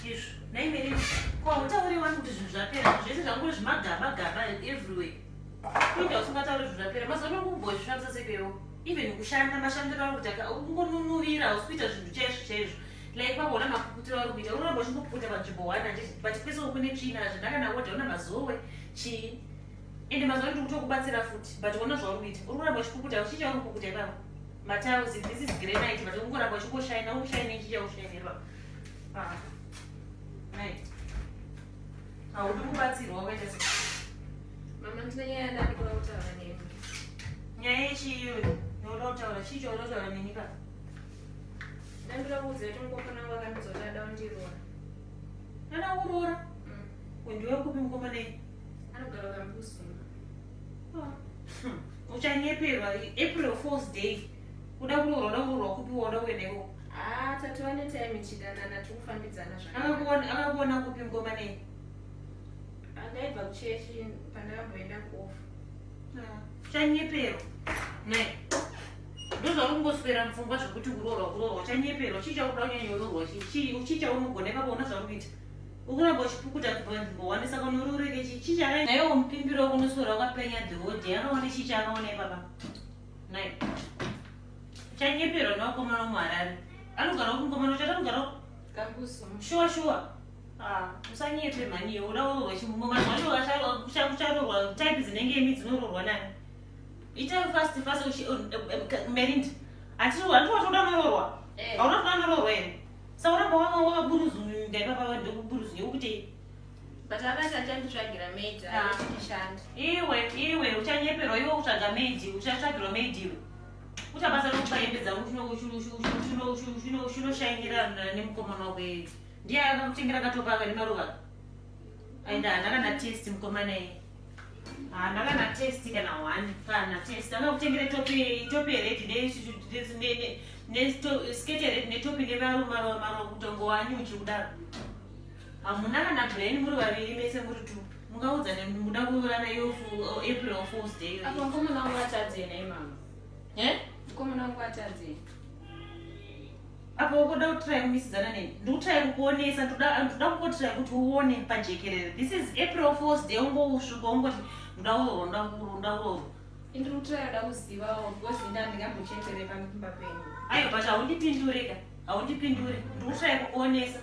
izvo naimeri kwautauri wani kuti zvinhu zvapera zvese zvanguri zvimagaba everywhere kuita usingatauri zvinhu zvapera mazuva anokumbozvisvambisa sepewo even kushanda mashandiro ari kuti ungonunuvira hausi kuita zvinhu chaizvo like vagona mapuputiro ari kuita uramba uchingopukuta panzvimbo 1 but kwese kune tsvina zvindakanaodha una mazowe chii ende mazuva ndi kutokubatsira futi but ona zvauri kuita uri kuramba uchipukuta uchicha uri kupukuta ipapo matails this is granite but ungoramba uchingoshaina ushaine chicha ushainirwa right haudi kubatsirwa wakaita se mama ndinonyaya ndandikuda kutaura nemi nyaya yechiyo yoda kutaura chicho yoda kutaura neni pa ndandikuda kuudza kuti mukoma nangu akandizoti ada kundiroora ana kuroora kundiwe kupi mukoma nei anogara kambusunga uchanyeperwa April Fool's Day uda kuroorwa kupi woda kueneko tatova netime chidanana tikufambidzana zvakanaka akakuona kupi mukoma nei andaibva kuchechi pandakamboenda kuofa chanyeperwa ne ndozvauri kungoswera mupfungwa zvokuti kuroorwa chanyeperwa chichakuda kunyanyoroorwa chicha unogona ipapoona zvauri kuita ukuramba uchipukuta panzvimbo 1 saka unororeke chicha naiwo mupimbiro kunoswera wakapenya dhorodhi akaone chicha akaona ipapa nai chanyeperwa nawakomana muharare anogara kungomana uchata kugara kambusunga shuwa usanyepe mani uda urorwa chimumaaucharorwa type dzinenge imi dzinororwa nani ita fast merind handitoda nororwa hauna toda nororwa here sauramba wakaburuzunga ipapa ndokuburuzu yekuti but akati achanditsvagira maid aishanda iwe uchanyeperwa iwe kutsvaga maid uchatsvagirwa maid iwe uchabasa rokupaembedza chinoshainira nemukomana wako ndiye akakutengera katopaka nemaruva and handakana test mukomana iyi handakana test kana 1 kana test akakutengera topi redi neskete redi netopi nemaroma kutongo wanyuchi kudaro hamuna kana brain muri vaviri mese muri 2 mungaudzane muda kuurana iyo April Fool's Day apa mukomana wangu atadzena imama mukomana wangu atadzena apa ukoda kutry kumisidzana neni ndikutry kukuonesa ndoda kungotry kuti uone pajekerere this is April Fool's Day ungousvuka ungoti ndaurorwa indiri kutry da kuzivawo because ndandingambochetere pamimba penyu aiyo but haundipindurika haundipinduri ndikutry kukuonesa